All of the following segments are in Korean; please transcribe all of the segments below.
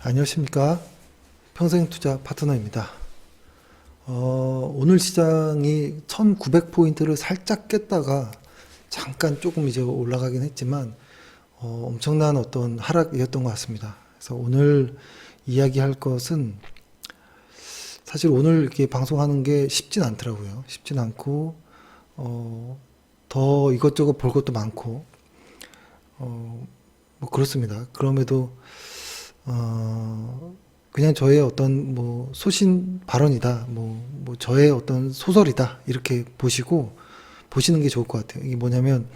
안녕하십니까. 평생투자 파트너입니다. 오늘 시장이 1900포인트를 살짝 깼다가 잠깐 조금 이제 올라가긴 했지만 엄청난 어떤 하락이었던 것 같습니다. 그래서 오늘 이야기할 것은 사실 오늘 이렇게 방송하는 게 쉽진 않더라고요. 쉽진 않고 더 이것저것 볼 것도 많고 뭐 그렇습니다. 그럼에도 그냥 저의 어떤 뭐 소신 발언이다, 뭐 저의 어떤 소설이다 이렇게 보시는 게 좋을 것 같아요. 이게 뭐냐면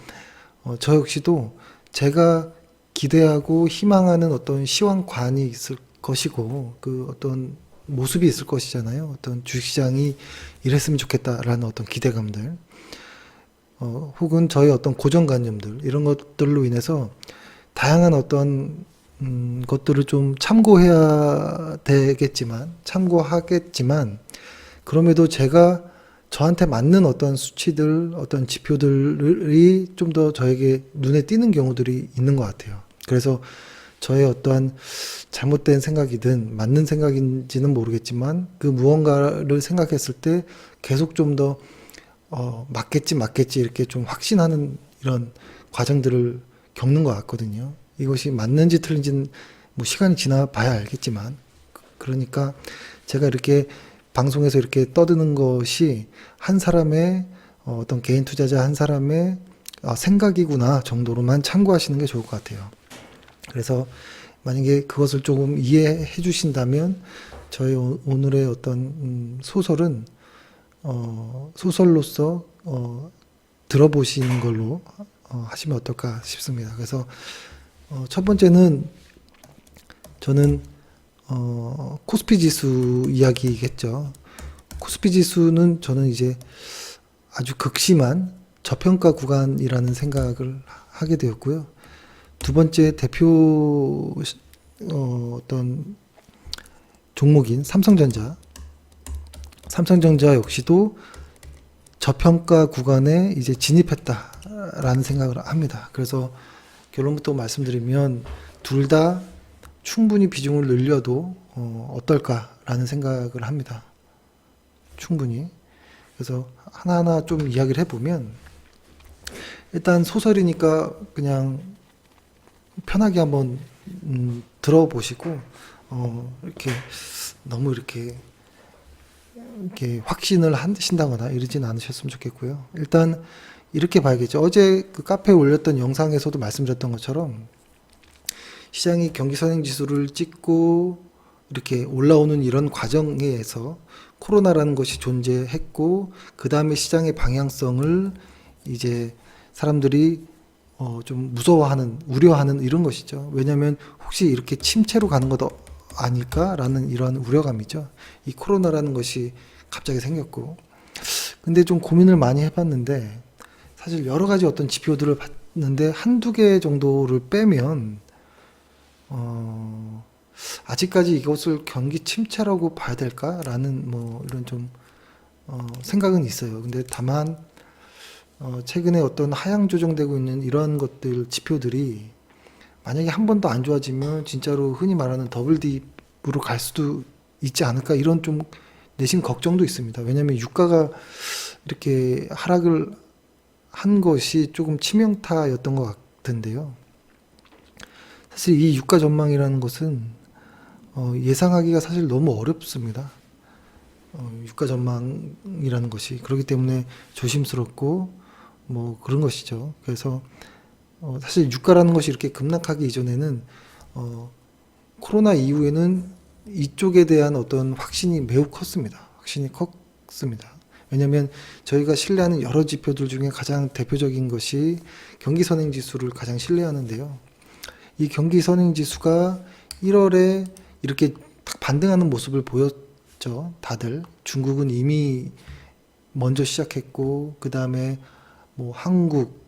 저 역시도 제가 기대하고 희망하는 어떤 시황관이 있을 것이고 그 어떤 모습이 있을 것이잖아요. 어떤 주식시장이 이랬으면 좋겠다라는 어떤 기대감들, 혹은 저의 어떤 고정관념들 이런 것들로 인해서 다양한 어떤 것들을 좀 참고하겠지만, 그럼에도 제가 저한테 맞는 어떤 수치들, 어떤 지표들이 좀 더 저에게 눈에 띄는 경우들이 있는 것 같아요. 그래서 저의 어떠한 잘못된 생각이든 맞는 생각인지는 모르겠지만, 그 무언가를 생각했을 때 계속 좀 더, 맞겠지, 이렇게 좀 확신하는 이런 과정들을 겪는 것 같거든요. 이것이 맞는지 틀린지는 뭐 시간이 지나 봐야 알겠지만, 그러니까 제가 이렇게 방송에서 이렇게 떠드는 것이 한 사람의 어떤 개인 투자자 한 사람의 생각이구나 정도로만 참고하시는 게 좋을 것 같아요. 그래서 만약에 그것을 조금 이해해 주신다면 저희 오늘의 어떤 소설은 소설로서 들어보시는 걸로 하시면 어떨까 싶습니다. 그래서 첫 번째는 저는 코스피 지수 이야기겠죠. 코스피 지수는 저는 이제 아주 극심한 저평가 구간이라는 생각을 하게 되었고요. 두 번째 대표 어떤 종목인 삼성전자 역시도 저평가 구간에 이제 진입했다라는 생각을 합니다. 그래서 결론부터 말씀드리면 둘 다 충분히 비중을 늘려도 어떨까라는 생각을 합니다. 충분히. 그래서 하나하나 좀 이야기를 해보면, 일단 소설이니까 그냥 편하게 한번 들어보시고 이렇게 너무 이렇게 확신을 하신다거나 이러진 않으셨으면 좋겠고요. 일단 이렇게 봐야겠죠. 어제 그 카페에 올렸던 영상에서도 말씀드렸던 것처럼 시장이 경기 선행 지수를 찍고 이렇게 올라오는 이런 과정에서 코로나라는 것이 존재했고, 그 다음에 시장의 방향성을 이제 사람들이 좀 무서워하는, 우려하는 이런 것이죠. 왜냐하면 혹시 이렇게 침체로 가는 것 아닐까라는 이런 우려감이죠. 이 코로나라는 것이 갑자기 생겼고, 근데 좀 고민을 많이 해봤는데, 사실 여러 가지 어떤 지표들을 봤는데 한두 개 정도를 빼면 아직까지 이것을 경기 침체라고 봐야 될까라는 뭐 이런 좀 생각은 있어요. 근데 다만 최근에 어떤 하향 조정되고 있는 이러한 것들 지표들이 만약에 한 번 더 안 좋아지면 진짜로 흔히 말하는 더블 딥으로 갈 수도 있지 않을까, 이런 좀 내심 걱정도 있습니다. 왜냐하면 유가가 이렇게 하락을 한 것이 조금 치명타였던 것 같은데요. 사실 이 유가 전망이라는 것은 예상하기가 사실 너무 어렵습니다. 유가 전망이라는 것이 그렇기 때문에 조심스럽고 뭐 그런 것이죠. 그래서 사실 유가라는 것이 이렇게 급락하기 이전에는 코로나 이후에는 이쪽에 대한 어떤 확신이 매우 컸습니다. 왜냐하면 저희가 신뢰하는 여러 지표들 중에 가장 대표적인 것이 경기선행지수를 가장 신뢰하는데요. 이 경기선행지수가 1월에 이렇게 딱 반등하는 모습을 보였죠. 다들. 중국은 이미 먼저 시작했고, 그 다음에 뭐 한국,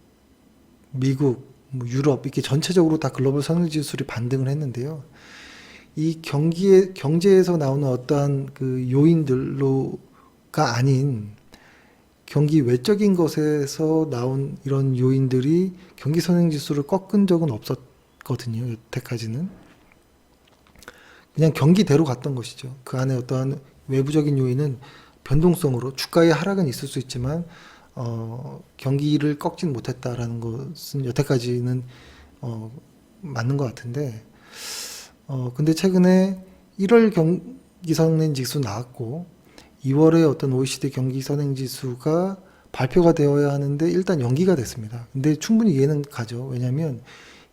미국, 뭐 유럽, 이렇게 전체적으로 다 글로벌 선행지수를 반등을 했는데요. 이 경제에서 나오는 어떠한 그 요인들로가 아닌 경기 외적인 것에서 나온 이런 요인들이 경기 선행지수를 꺾은 적은 없었거든요. 여태까지는. 그냥 경기대로 갔던 것이죠. 그 안에 어떠한 외부적인 요인은 변동성으로 주가의 하락은 있을 수 있지만 경기를 꺾진 못했다라는 것은 여태까지는 맞는 것 같은데 근데 최근에 1월 경기 선행지수 나왔고 2월에 어떤 OECD 경기 선행지수가 발표가 되어야 하는데 일단 연기가 됐습니다. 근데 충분히 이해는 가죠. 왜냐하면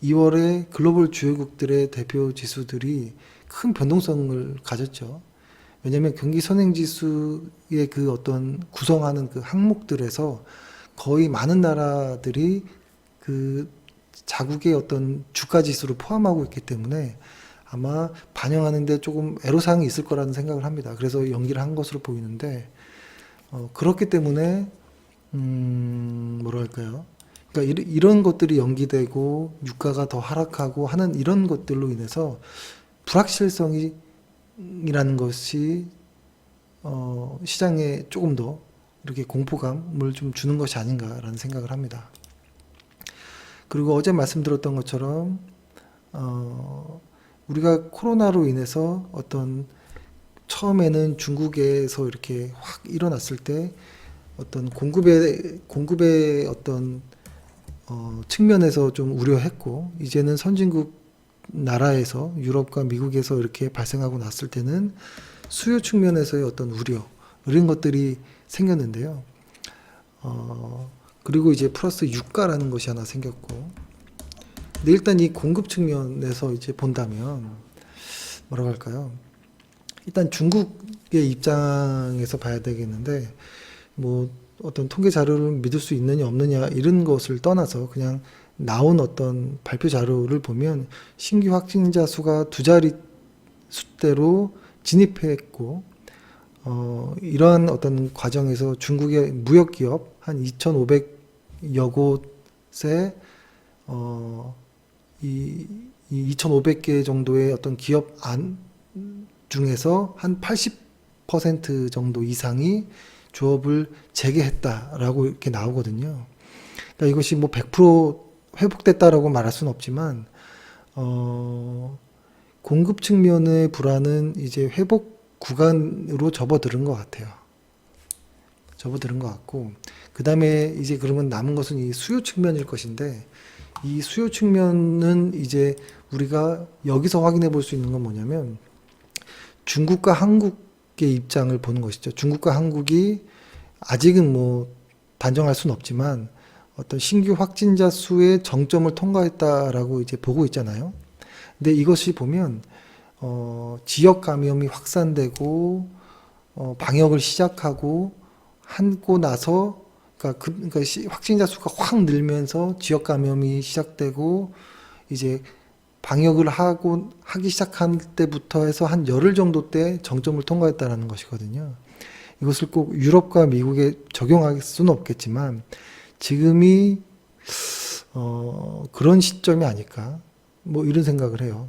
2월에 글로벌 주요국들의 대표 지수들이 큰 변동성을 가졌죠. 왜냐하면 경기 선행지수의 그 어떤 구성하는 그 항목들에서 거의 많은 나라들이 그 자국의 어떤 주가 지수를 포함하고 있기 때문에 아마 반영하는데 조금 애로사항이 있을 거라는 생각을 합니다. 그래서 연기를 한 것으로 보이는데 그렇기 때문에 뭐랄까요? 그러니까 이런 것들이 연기되고 유가가 더 하락하고 하는 이런 것들로 인해서 불확실성이라는 것이 시장에 조금 더 이렇게 공포감을 좀 주는 것이 아닌가라는 생각을 합니다. 그리고 어제 말씀드렸던 것처럼 우리가 코로나로 인해서 어떤 처음에는 중국에서 이렇게 확 일어났을 때 어떤 공급의 어떤 측면에서 좀 우려했고 이제는 선진국 나라에서 유럽과 미국에서 이렇게 발생하고 났을 때는 수요 측면에서의 어떤 우려 이런 것들이 생겼는데요. 그리고 이제 플러스 유가라는 것이 하나 생겼고 근데 일단 이 공급 측면에서 이제 본다면 뭐라고 할까요? 일단 중국의 입장에서 봐야 되겠는데 뭐 어떤 통계 자료를 믿을 수 있느냐 없느냐 이런 것을 떠나서 그냥 나온 어떤 발표 자료를 보면 신규 확진자 수가 두 자리 수대로 진입했고 이러한 어떤 과정에서 중국의 무역 기업 한 2,500여 곳에 이 2,500개 정도의 어떤 기업 안 중에서 한 80% 정도 이상이 조업을 재개했다라고 이렇게 나오거든요. 그러니까 이것이 뭐 100% 회복됐다라고 말할 수는 없지만 공급 측면의 불안은 이제 회복 구간으로 접어들은 것 같아요. 접어들은 것 같고 그 다음에 이제 그러면 남은 것은 이 수요 측면일 것인데 이 수요 측면은 이제 우리가 여기서 확인해 볼 수 있는 건 뭐냐면 중국과 한국의 입장을 보는 것이죠. 중국과 한국이 아직은 뭐 단정할 수는 없지만 어떤 신규 확진자 수의 정점을 통과했다라고 이제 보고 있잖아요. 근데 이것이 보면 지역 감염이 확산되고 방역을 시작하고 하고 나서 그러니까 확진자 수가 확 늘면서 지역 감염이 시작되고 이제 방역을 하기 시작한 때부터 해서 한 열흘 정도 때 정점을 통과했다라는 것이거든요. 이것을 꼭 유럽과 미국에 적용할 수는 없겠지만 지금이 그런 시점이 아닐까 뭐 이런 생각을 해요.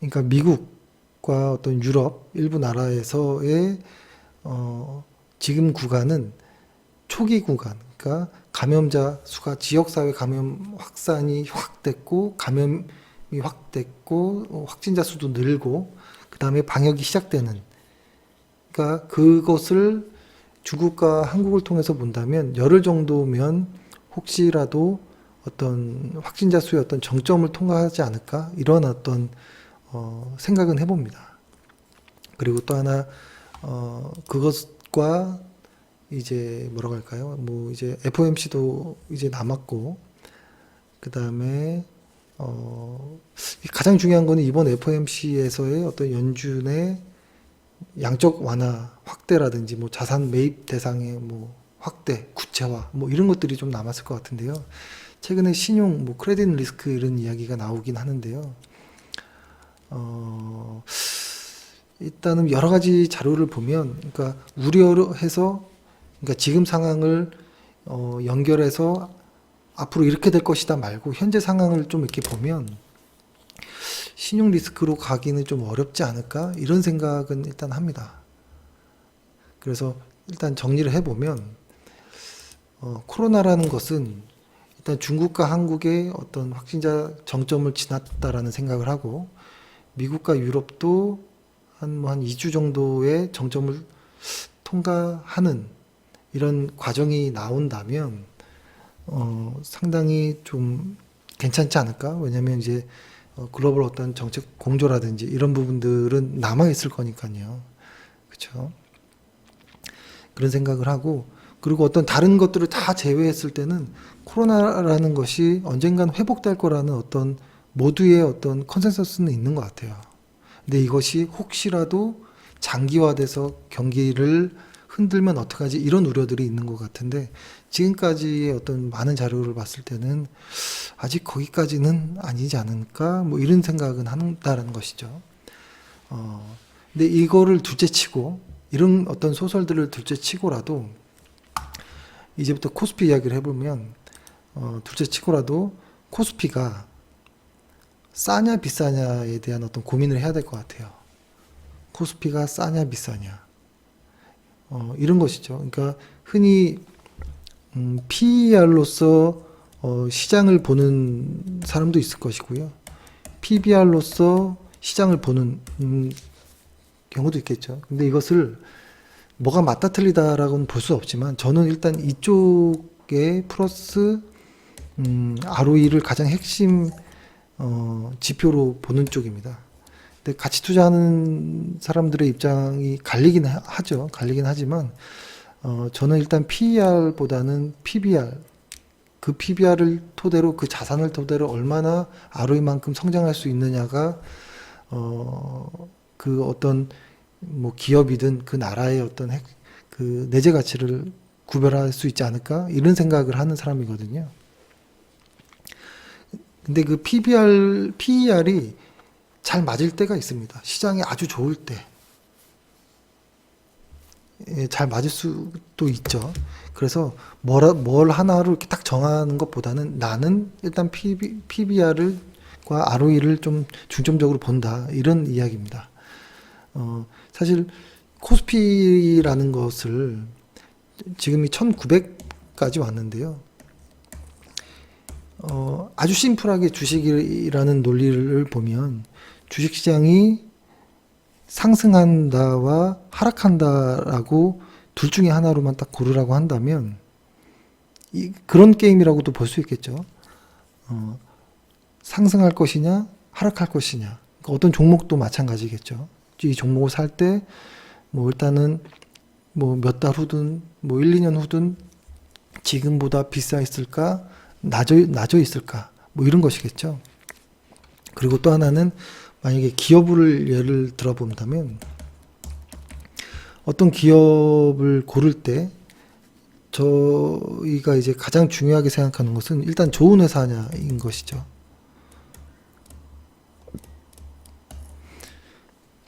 그러니까 미국과 어떤 유럽 일부 나라에서의 지금 구간은 초기 구간, 그러니까 감염자 수가 지역사회 감염 확산이 확 됐고 감염이 확 됐고 확진자 수도 늘고 그 다음에 방역이 시작되는 그러니까 그것을 중국과 한국을 통해서 본다면 열흘 정도면 혹시라도 어떤 확진자 수의 어떤 정점을 통과하지 않을까 이런 어떤 생각은 해봅니다. 그리고 또 하나 그것과 이제 뭐라고 할까요? 뭐 이제 FOMC도 이제 남았고 그 다음에 가장 중요한 거는 이번 FOMC에서의 어떤 연준의 양적 완화 확대라든지 뭐 자산 매입 대상의 뭐 확대, 구체화 뭐 이런 것들이 좀 남았을 것 같은데요. 최근에 신용, 뭐 크레딧 리스크 이런 이야기가 나오긴 하는데요. 일단은 여러 가지 자료를 보면, 그러니까 우려해서, 그러니까 지금 상황을 연결해서 앞으로 이렇게 될 것이다 말고 현재 상황을 좀 이렇게 보면 신용 리스크로 가기는 좀 어렵지 않을까 이런 생각은 일단 합니다. 그래서 일단 정리를 해보면 코로나라는 것은 일단 중국과 한국의 어떤 확진자 정점을 지났다라는 생각을 하고 미국과 유럽도 한 2주 정도의 정점을 통과하는 이런 과정이 나온다면 상당히 좀 괜찮지 않을까? 왜냐면 이제 글로벌 어떤 정책 공조라든지 이런 부분들은 남아 있을 거니까요. 그렇죠? 그런 생각을 하고 그리고 어떤 다른 것들을 다 제외했을 때는 코로나라는 것이 언젠간 회복될 거라는 어떤 모두의 어떤 컨센서스는 있는 것 같아요. 근데 이것이 혹시라도 장기화돼서 경기를 흔들면 어떡하지 이런 우려들이 있는 것 같은데 지금까지의 어떤 많은 자료를 봤을 때는 아직 거기까지는 아니지 않을까 뭐 이런 생각은 한다는 것이죠. 근데 이거를 둘째치고 이런 어떤 소설들을 둘째치고라도 이제부터 코스피 이야기를 해보면 둘째치고라도 코스피가 싸냐 비싸냐에 대한 어떤 고민을 해야 될 것 같아요. 코스피가 싸냐 비싸냐 이런 것이죠. 그러니까 흔히 PER로서 시장을 보는 사람도 있을 것이고요. PBR로서 시장을 보는 경우도 있겠죠. 근데 이것을 뭐가 맞다 틀리다라고는 볼 수 없지만 저는 일단 이쪽에 플러스 ROE를 가장 핵심 지표로 보는 쪽입니다. 근데 같이 투자하는 사람들의 입장이 갈리긴 하죠. 갈리긴 하지만 저는 일단 PER보다는 PBR 그 PBR을 토대로 그 자산을 토대로 얼마나 ROE만큼 성장할 수 있느냐가 그 어떤 뭐 기업이든 그 나라의 어떤 그 내재 가치를 구별할 수 있지 않을까 이런 생각을 하는 사람이거든요. 근데 그 PER이 잘 맞을 때가 있습니다. 시장이 아주 좋을 때. 잘 맞을 수도 있죠. 그래서 뭘 하나로 이렇게 딱 정하는 것보다는 나는 일단 PBR과 ROE를 좀 중점적으로 본다. 이런 이야기입니다. 사실 코스피라는 것을 지금이 1900까지 왔는데요. 아주 심플하게 주식이라는 논리를 보면 주식시장이 상승한다와 하락한다라고 둘 중에 하나로만 딱 고르라고 한다면 그런 게임이라고도 볼 수 있겠죠. 상승할 것이냐 하락할 것이냐 그러니까 어떤 종목도 마찬가지겠죠. 이 종목을 살 때 뭐 일단은 뭐 몇 달 후든 뭐 1, 2년 후든 지금보다 비싸 있을까 낮아 있을까 뭐 이런 것이겠죠. 그리고 또 하나는 만약에 기업을 예를 들어 본다면 어떤 기업을 고를 때 저희가 이제 가장 중요하게 생각하는 것은 일단 좋은 회사냐인 것이죠.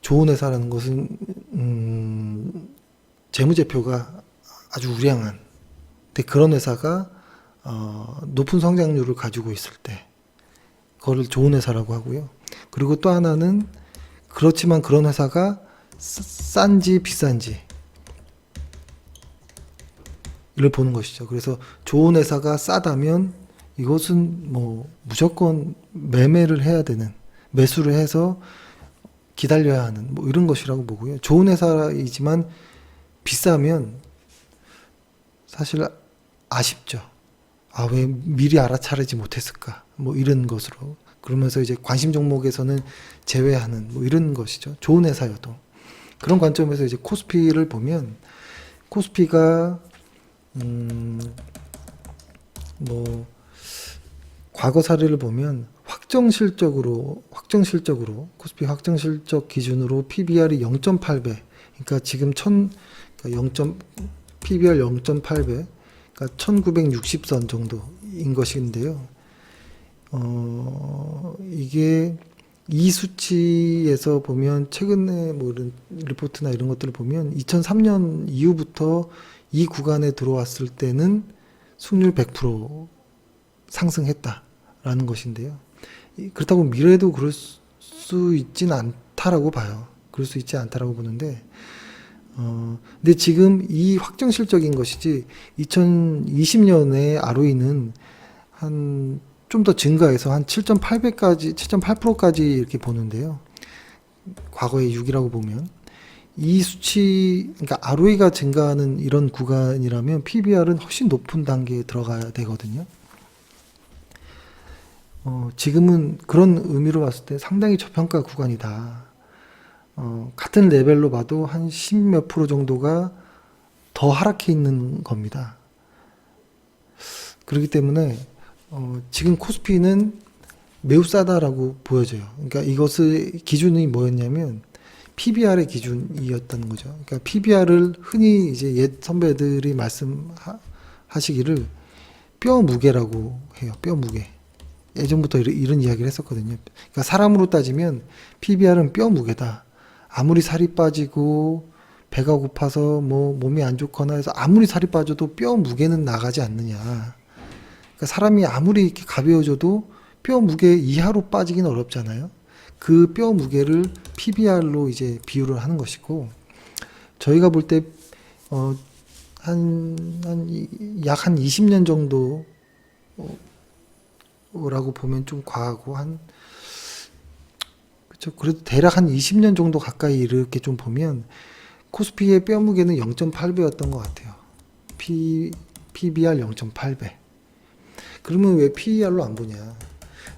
좋은 회사라는 것은 재무제표가 아주 우량한 근데 그런 회사가 높은 성장률을 가지고 있을 때 그거를 좋은 회사라고 하고요. 그리고 또 하나는 그렇지만 그런 회사가 싼지 비싼지 이를 보는 것이죠. 그래서 좋은 회사가 싸다면 이것은 뭐 무조건 매매를 해야 되는 매수를 해서 기다려야 하는 뭐 이런 것이라고 보고요. 좋은 회사이지만 비싸면 사실 아쉽죠. 아, 왜 미리 알아차리지 못했을까? 뭐 이런 것으로. 그러면서 이제 관심 종목에서는 제외하는 뭐 이런 것이죠. 좋은 회사여도. 그런 관점에서 이제 코스피를 보면 코스피가 뭐 과거 사례를 보면 확정실적으로 코스피 확정실적 기준으로 PBR이 0.8배. 그러니까 지금 PBR 0.8배. 그러니까 1960선 정도인 것인데요. 이게 이 수치에서 보면 최근에 뭐 이런 리포트나 이런 것들을 보면 2003년 이후부터 이 구간에 들어왔을 때는 수익률 100% 상승했다라는 것인데요. 그렇다고 미래에도 그럴 수 있진 않다라고 봐요. 그럴 수 있지 않다라고 보는데, 근데 지금 이 확정실적인 것이지 2020년에 ROE는 한 좀 더 증가해서 한 7.8배까지, 7.8%까지 이렇게 보는데요. 과거의 6이라고 보면 이 수치, 그러니까 ROE가 증가하는 이런 구간이라면 PBR은 훨씬 높은 단계에 들어가야 되거든요. 지금은 그런 의미로 봤을 때 상당히 저평가 구간이다. 같은 레벨로 봐도 한 10 몇 프로 정도가 더 하락해 있는 겁니다. 그렇기 때문에 지금 코스피는 매우 싸다라고 보여져요. 그러니까 이것의 기준이 뭐였냐면 PBR의 기준이었다는 거죠. 그러니까 PBR을 흔히 이제 옛 선배들이 말씀하시기를 뼈 무게라고 해요. 뼈 무게. 예전부터 이런 이야기를 했었거든요. 그러니까 사람으로 따지면 PBR은 뼈 무게다. 아무리 살이 빠지고 배가 고파서 뭐 몸이 안 좋거나 해서 아무리 살이 빠져도 뼈 무게는 나가지 않느냐. 그러니까 사람이 아무리 이렇게 가벼워져도 뼈 무게 이하로 빠지기는 어렵잖아요. 그 뼈 무게를 PBR로 이제 비유를 하는 것이고, 저희가 볼 때, 약 한 20년 정도라고 보면 좀 과하고, 그쵸. 그래도 대략 한 20년 정도 가까이 이렇게 좀 보면, 코스피의 뼈 무게는 0.8배였던 것 같아요. PBR 0.8배. 그러면 왜 PER로 안 보냐?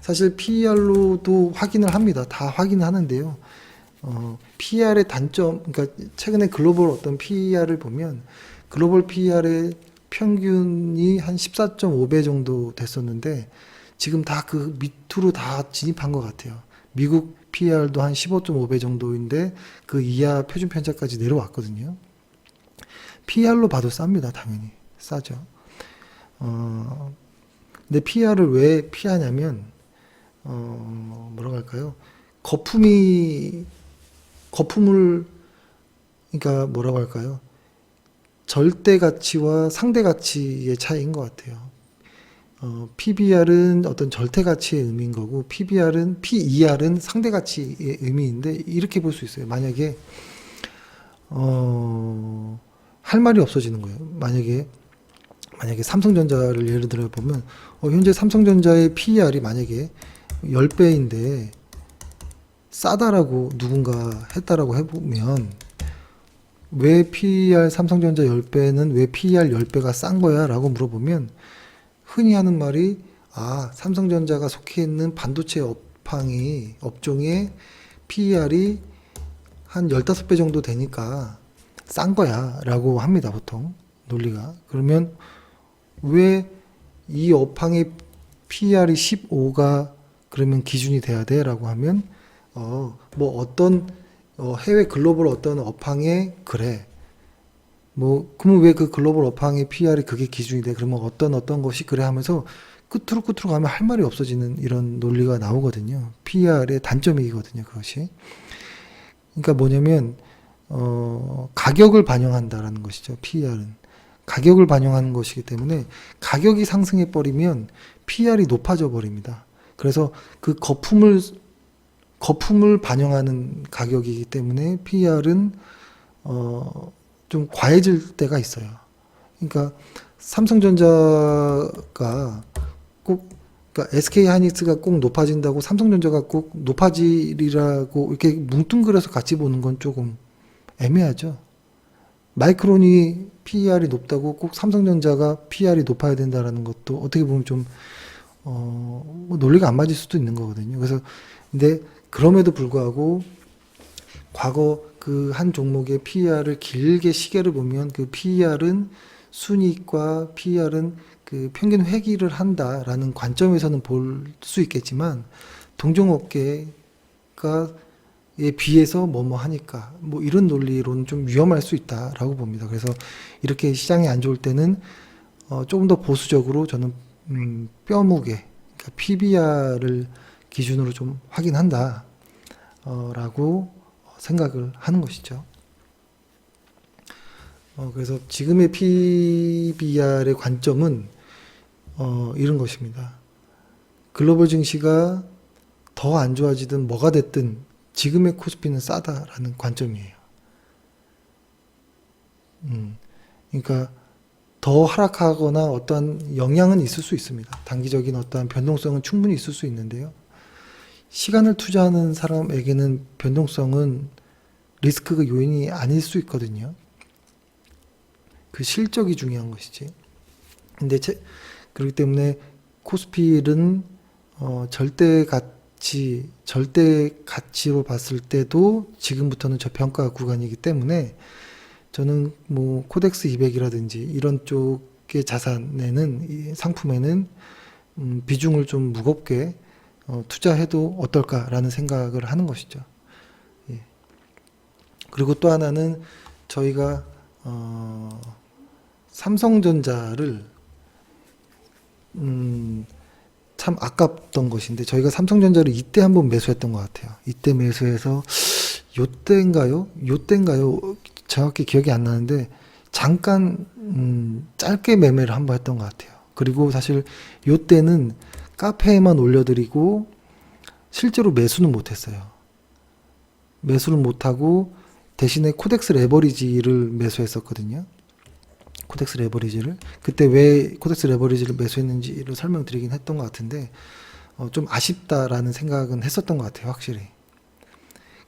사실 PER로도 확인을 합니다. 다 확인하는데요. PER의 단점, 그러니까 최근에 글로벌 어떤 PER을 보면 글로벌 PER의 평균이 한 14.5배 정도 됐었는데 지금 다 그 밑으로 다 진입한 것 같아요. 미국 PER도 한 15.5배 정도인데 그 이하 표준 편차까지 내려왔거든요. PER로 봐도 쌉니다. 당연히 싸죠. 근데 PER을 왜 피하냐면 뭐라고 할까요? 거품을, 그러니까 뭐라고 할까요? 절대 가치와 상대 가치의 차이인 것 같아요. PBR은 어떤 절대 가치의 의미인 거고, PER은 상대 가치의 의미인데, 이렇게 볼 수 있어요. 만약에, 할 말이 없어지는 거예요. 만약에 삼성전자를 예를 들어 보면, 현재 삼성전자의 PER이 만약에 10배인데 싸다라고 누군가 했다라고 해보면 왜 PER 삼성전자 10배는 왜 PER 10배가 싼 거야? 라고 물어보면 흔히 하는 말이 삼성전자가 속해 있는 반도체 업종의 PER이 한 15배 정도 되니까 싼 거야 라고 합니다. 보통 논리가. 그러면 왜 이 업황의 PER이 15가 그러면 기준이 돼야 돼? 라고 하면, 뭐 어떤, 해외 글로벌 어떤 업황에 그래. 그러면 왜 그 글로벌 업황의 PER이 그게 기준이 돼? 그러면 어떤 것이 그래 하면서 끝으로 가면 할 말이 없어지는 이런 논리가 나오거든요. PER의 단점이거든요, 그것이. 그러니까 뭐냐면, 가격을 반영한다라는 것이죠, PER은. 가격을 반영하는 것이기 때문에 가격이 상승해 버리면 PER이 높아져 버립니다. 그래서 그 거품을 반영하는 가격이기 때문에 PER은 좀 과해질 때가 있어요. 그러니까 삼성전자가 그러니까 SK 하이닉스가 꼭 높아진다고 삼성전자가 꼭 높아지리라고 이렇게 뭉뚱그려서 같이 보는 건 조금 애매하죠. 마이크론이 PER이 높다고 꼭 삼성전자가 PER이 높아야 된다라는 것도 어떻게 보면 좀 뭐 논리가 안 맞을 수도 있는 거거든요. 그래서 근데 그럼에도 불구하고 과거 그 한 종목의 PER을 길게 시계를 보면 그 PER은 순이익과 PER은 그 평균 회귀를 한다라는 관점에서는 볼 수 있겠지만 동종업계가 에 비해서 뭐뭐 하니까 뭐 이런 논리로는 좀 위험할 수 있다라고 봅니다. 그래서 이렇게 시장이 안 좋을 때는 조금 더 보수적으로 저는 뼈 무게, 그러니까 PBR을 기준으로 좀 확인한다 라고 생각을 하는 것이죠. 그래서 지금의 PBR의 관점은 이런 것입니다. 글로벌 증시가 더 안 좋아지든 뭐가 됐든 지금의 코스피는 싸다라는 관점이에요. 그러니까 더 하락하거나 어떠한 영향은 있을 수 있습니다. 단기적인 어떠한 변동성은 충분히 있을 수 있는데요. 시간을 투자하는 사람에게는 변동성은 리스크가 요인이 아닐 수 있거든요. 그 실적이 중요한 것이지. 근데 그렇기 때문에 코스피는 절대 가치로 봤을 때도 지금부터는 저평가 구간이기 때문에 저는 뭐 코덱스 200이라든지 이런 쪽의 자산에는 이 상품에는 비중을 좀 무겁게 투자해도 어떨까라는 생각을 하는 것이죠. 예. 그리고 또 하나는 저희가 삼성전자를 참 아깝던 것인데 저희가 삼성전자를 이때 한번 매수했던 것 같아요. 이때 매수해서 요때인가요? 정확히 기억이 안 나는데 잠깐 짧게 매매를 한번 했던 것 같아요. 그리고 사실 요때는 카페에만 올려드리고 실제로 매수는 못했어요. 매수를 못하고 대신에 코덱스 레버리지를 매수했었거든요. 코덱스 레버리지를 그때 왜 코덱스 레버리지를 매수했는지를 설명드리긴 했던 것 같은데 좀 아쉽다라는 생각은 했었던 것 같아요. 확실히.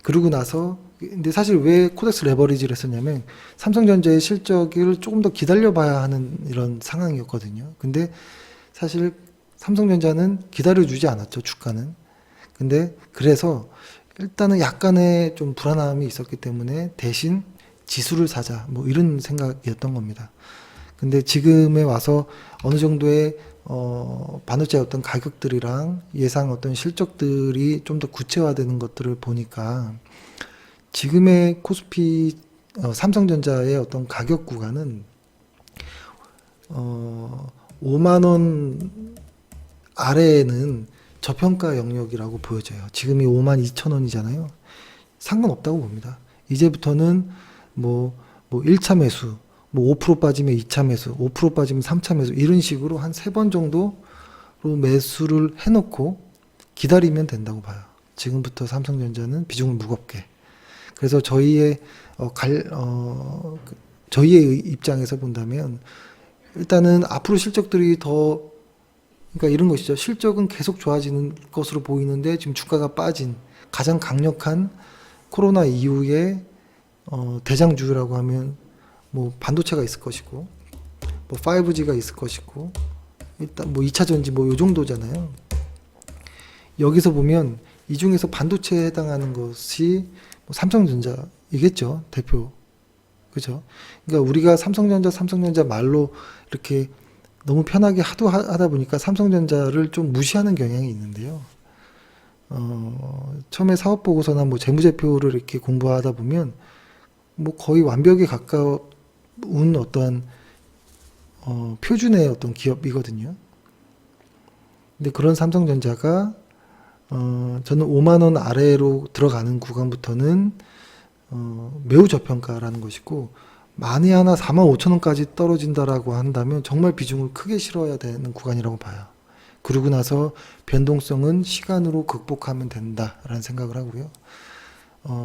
그러고 나서 근데 사실 왜 코덱스 레버리지를 했었냐면 삼성전자의 실적을 조금 더 기다려봐야 하는 이런 상황이었거든요. 근데 사실 삼성전자는 기다려주지 않았죠. 주가는. 근데 그래서 일단은 약간의 좀 불안함이 있었기 때문에 대신 지수를 사자 뭐 이런 생각이었던 겁니다. 근데 지금에 와서 어느 정도의 반도체 어떤 가격들이랑 예상 어떤 실적들이 좀 더 구체화되는 것들을 보니까 지금의 코스피 삼성전자의 어떤 가격 구간은 5만 원 아래에는 저평가 영역이라고 보여져요. 지금이 5만 2천 원이잖아요. 상관없다고 봅니다. 이제부터는 뭐 1차 매수, 뭐 5% 빠지면 2차 매수, 5% 빠지면 3차 매수 이런 식으로 한 3번 정도로 매수를 해놓고 기다리면 된다고 봐요. 지금부터 삼성전자는 비중을 무겁게. 그래서 저희의 입장에서 본다면 일단은 앞으로 실적들이 그러니까 이런 것이죠. 실적은 계속 좋아지는 것으로 보이는데 지금 주가가 빠진 가장 강력한 코로나 이후에 대장주라고 하면 뭐 반도체가 있을 것이고 뭐 5G가 있을 것이고 일단 뭐 2차 전지 뭐 요 정도잖아요. 여기서 보면 이 중에서 반도체에 해당하는 것이 뭐 삼성전자이겠죠. 대표. 그죠? 그러니까 우리가 삼성전자 말로 이렇게 너무 편하게 하다 보니까 삼성전자를 좀 무시하는 경향이 있는데요. 처음에 사업보고서나 뭐 재무제표를 이렇게 공부하다 보면 뭐 거의 완벽에 가까운 어떤 표준의 어떤 기업이거든요. 근데 그런 삼성전자가 저는 5만 원 아래로 들어가는 구간부터는 매우 저평가라는 것이고 만에 하나 4만 5천 원까지 떨어진다라고 한다면 정말 비중을 크게 실어야 되는 구간이라고 봐요. 그러고 나서 변동성은 시간으로 극복하면 된다라는 생각을 하고요.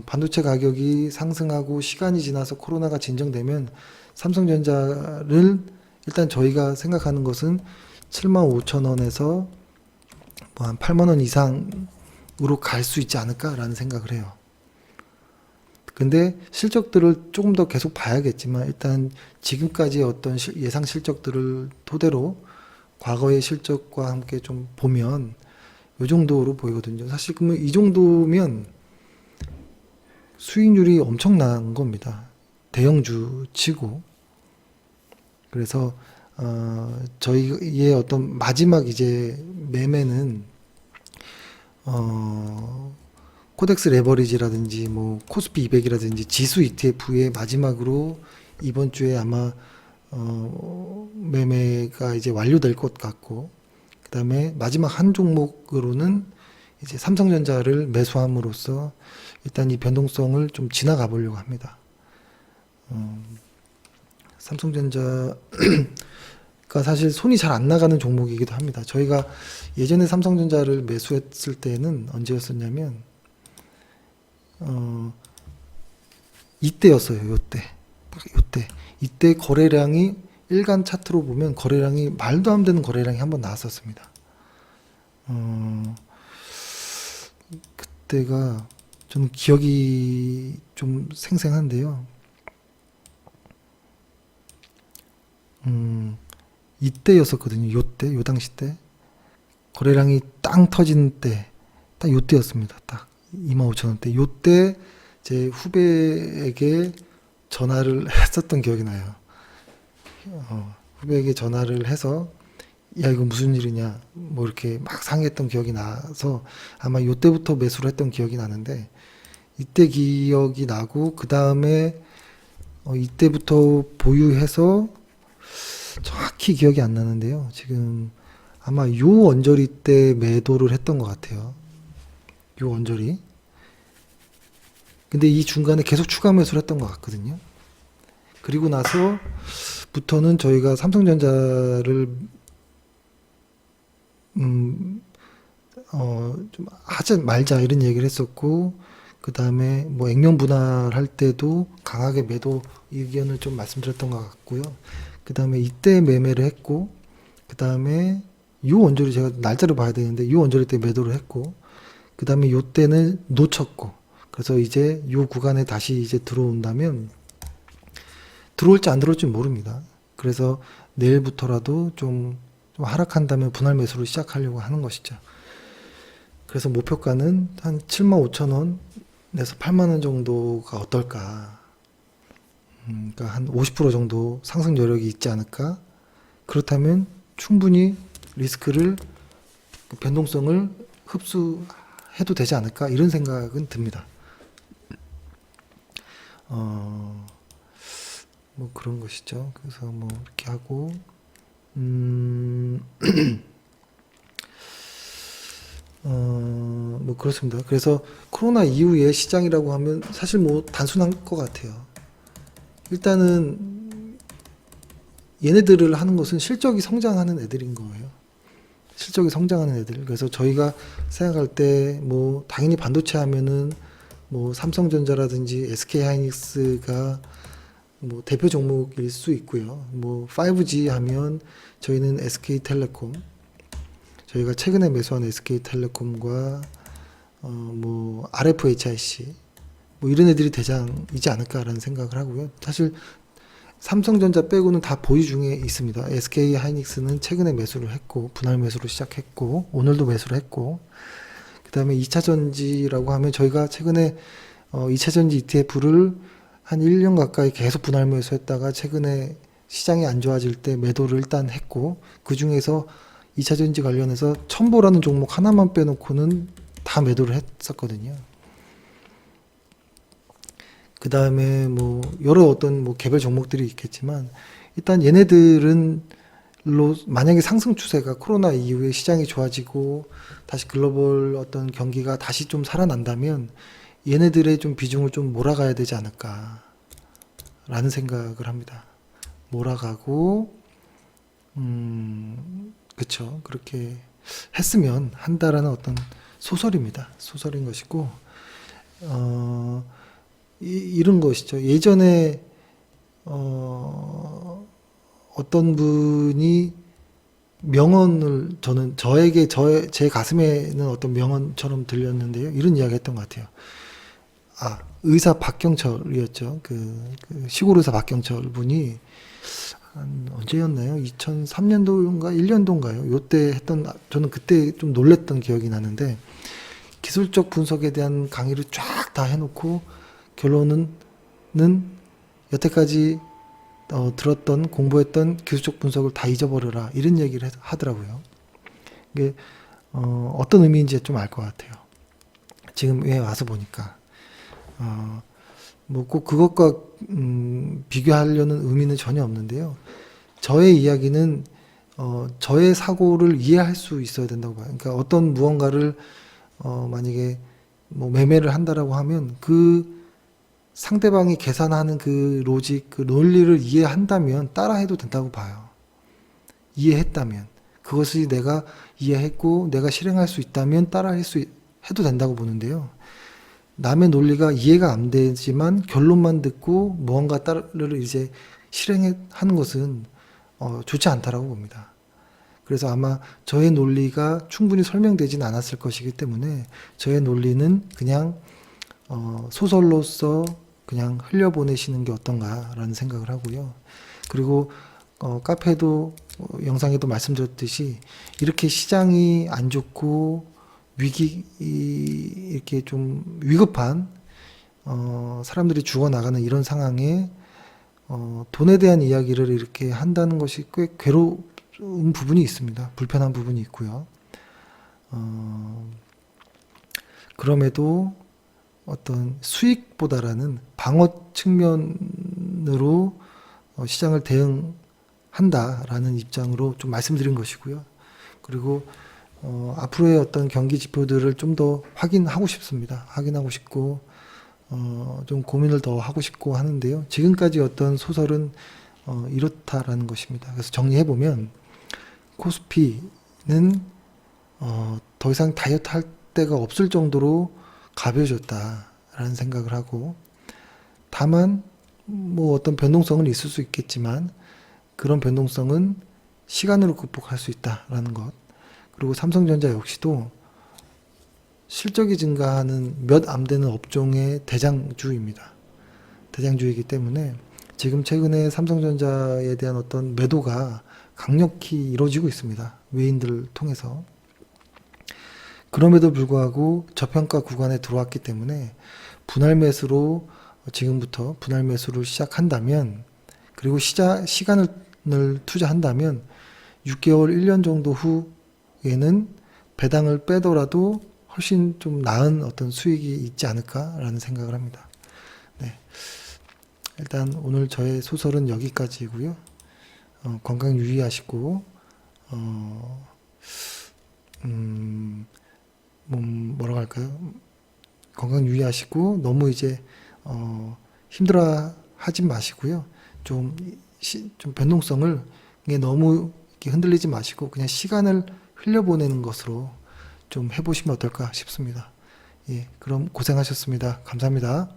반도체 가격이 상승하고 시간이 지나서 코로나가 진정되면 삼성전자를 일단 저희가 생각하는 것은 7만 5천 원에서 뭐 한 8만 원 이상으로 갈 수 있지 않을까라는 생각을 해요. 근데 실적들을 조금 더 계속 봐야겠지만 일단 지금까지의 어떤 예상 실적들을 토대로 과거의 실적과 함께 좀 보면 이 정도로 보이거든요. 사실 그러면 이 정도면 수익률이 엄청난 겁니다. 대형주 치고. 그래서 저희의 어떤 마지막 이제 매매는 코덱스 레버리지라든지 뭐 코스피 200이라든지 지수 ETF의 마지막으로 이번 주에 아마 매매가 이제 완료될 것 같고 그다음에 마지막 한 종목으로는 이제 삼성전자를 매수함으로써 일단 이 변동성을 좀 지나가 보려고 합니다. 삼성전자가 사실 손이 잘 안 나가는 종목이기도 합니다. 저희가 예전에 삼성전자를 매수했을 때는 언제였었냐면 이때였어요. 요때. 딱 요때. 이때 거래량이 일간 차트로 보면 거래량이 말도 안 되는 거래량이 한번 나왔었습니다. 그때가 저는 기억이 좀 생생한데요. 이때였었거든요. 요 당시 때 거래량이 땅 터진 때, 딱 요때였습니다. 딱 25,000원대. 요때 제 후배에게 전화를 했었던 기억이 나요. 후배에게 전화를 해서 야 이거 무슨 일이냐 뭐 이렇게 막 상의했던 기억이 나서 아마 요때부터 매수를 했던 기억이 나는데, 이때 기억이 나고 그 다음에 이때부터 보유해서 정확히 기억이 안 나는데요. 지금 아마 요 언저리 때 매도를 했던 것 같아요. 요 언저리. 근데 이 중간에 계속 추가 매수를 했던 것 같거든요. 그리고 나서부터는 저희가 삼성전자를 좀 하지 말자 이런 얘기를 했었고, 그 다음에 뭐 액면 분할할 때도 강하게 매도 의견을 좀 말씀드렸던 것 같고요. 그 다음에 이때 매매를 했고, 그 다음에 요 언저리 제가 날짜를 봐야 되는데 요 언저리 때 매도를 했고, 그 다음에 요 때는 놓쳤고, 그래서 이제 요 구간에 다시 이제 들어온다면 들어올지 안 들어올지 모릅니다. 그래서 내일부터라도 좀 하락한다면 분할 매수를 시작하려고 하는 것이죠. 그래서 목표가는 한 75,000원에서 8만원 정도가 어떨까. 그러니까 한 50% 정도 상승 여력이 있지 않을까. 그렇다면 충분히 리스크를, 변동성을 흡수해도 되지 않을까, 이런 생각은 듭니다. 뭐 그런 것이죠. 그래서 뭐 이렇게 하고, 뭐 그렇습니다. 그래서 코로나 이후의 시장이라고 하면 사실 뭐 단순한 것 같아요. 일단은 얘네들을 하는 것은 실적이 성장하는 애들인 거예요. 실적이 성장하는 애들. 그래서 저희가 생각할 때 뭐 당연히 반도체 하면은 뭐 삼성전자라든지 SK하이닉스가 뭐 대표 종목일 수 있고요. 뭐 5G 하면 저희는 SK텔레콤, 저희가 최근에 매수한 SK텔레콤과 뭐 RFHIC 뭐 이런 애들이 대장이지 않을까라는 생각을 하고요. 사실 삼성전자 빼고는 다 보유 중에 있습니다. SK하이닉스는 최근에 매수를 했고 분할 매수를 시작했고 오늘도 매수를 했고, 그 다음에 2차전지라고 하면 저희가 최근에 2차전지 ETF를 한 1년 가까이 계속 분할 매수했다가 최근에 시장이 안 좋아질 때 매도를 일단 했고, 그 중에서 2차전지 관련해서 첨보라는 종목 하나만 빼놓고는 다 매도를 했었거든요. 그 다음에 뭐 여러 어떤 뭐 개별 종목들이 있겠지만, 일단 얘네들은 만약에 상승 추세가 코로나 이후에 시장이 좋아지고 다시 글로벌 어떤 경기가 다시 좀 살아난다면 얘네들의 좀 비중을 좀 몰아가야 되지 않을까 라는 생각을 합니다. 몰아가고 그쵸, 그렇게 했으면 한다라는 어떤 소설입니다. 소설인 것이고, 이런 것이죠. 예전에 어떤 분이 명언을 저에게 제 가슴에는 어떤 명언처럼 들렸는데요. 이런 이야기 했던 것 같아요. 의사 박경철이었죠. 그 시골 의사 박경철 분이 언제였나요? 2003년도인가 1년도인가요? 요때 저는 그때 좀 놀랬던 기억이 나는데, 기술적 분석에 대한 강의를 쫙 다 해놓고 결론은 여태까지 들었던 공부했던 기술적 분석을 다 잊어버려라, 이런 얘기를 하더라고요. 이게 어떤 의미인지 좀 알 것 같아요. 지금 왜 와서 보니까 뭐 꼭 그것과 비교하려는 의미는 전혀 없는데요. 저의 이야기는 저의 사고를 이해할 수 있어야 된다고 봐요. 그러니까 어떤 무언가를 만약에 뭐 매매를 한다라고 하면 그 상대방이 계산하는 그 로직, 그 논리를 이해한다면 따라해도 된다고 봐요. 이해했다면, 그것이 내가 이해했고 내가 실행할 수 있다면 해도 된다고 보는데요. 남의 논리가 이해가 안 되지만 결론만 듣고 무언가를 이제 실행하는 것은 좋지 않다라고 봅니다. 그래서 아마 저의 논리가 충분히 설명되진 않았을 것이기 때문에 저의 논리는 그냥 소설로서 그냥 흘려보내시는 게 어떤가라는 생각을 하고요. 그리고 카페도 영상에도 말씀드렸듯이 이렇게 시장이 안 좋고 이렇게 좀 위급한 사람들이 죽어나가는 이런 상황에 돈에 대한 이야기를 이렇게 한다는 것이 꽤 괴로운 부분이 있습니다. 불편한 부분이 있고요. 그럼에도 어떤 수익보다라는 방어 측면으로 시장을 대응한다라는 입장으로 좀 말씀드린 것이고요. 그리고 앞으로의 어떤 경기 지표들을 좀 더 확인하고 싶습니다. 확인하고 싶고 좀 고민을 더 하고 싶고 하는데요. 지금까지 어떤 소설은 이렇다라는 것입니다. 그래서 정리해보면 코스피는 더 이상 다이어트 할 데가 없을 정도로 가벼워졌다라는 생각을 하고, 다만 뭐 어떤 변동성은 있을 수 있겠지만 그런 변동성은 시간으로 극복할 수 있다라는 것. 그리고 삼성전자 역시도 실적이 증가하는 몇 안 되는 업종의 대장주입니다. 대장주이기 때문에 지금 최근에 삼성전자에 대한 어떤 매도가 강력히 이루어지고 있습니다. 외인들을 통해서. 그럼에도 불구하고 저평가 구간에 들어왔기 때문에 분할 매수로 지금부터 분할 매수를 시작한다면, 그리고 시간을 투자한다면 6개월, 1년 정도 후에는 배당을 빼더라도 훨씬 좀 나은 어떤 수익이 있지 않을까라는 생각을 합니다. 네. 일단 오늘 저의 소설은 여기까지고요. 건강 유의하시고, 뭐라고 할까요? 건강 유의하시고, 너무 이제, 힘들어 하지 마시고요. 좀 변동성을 너무 이렇게 흔들리지 마시고, 그냥 시간을 흘려보내는 것으로 좀 해보시면 어떨까 싶습니다. 예, 그럼 고생하셨습니다. 감사합니다.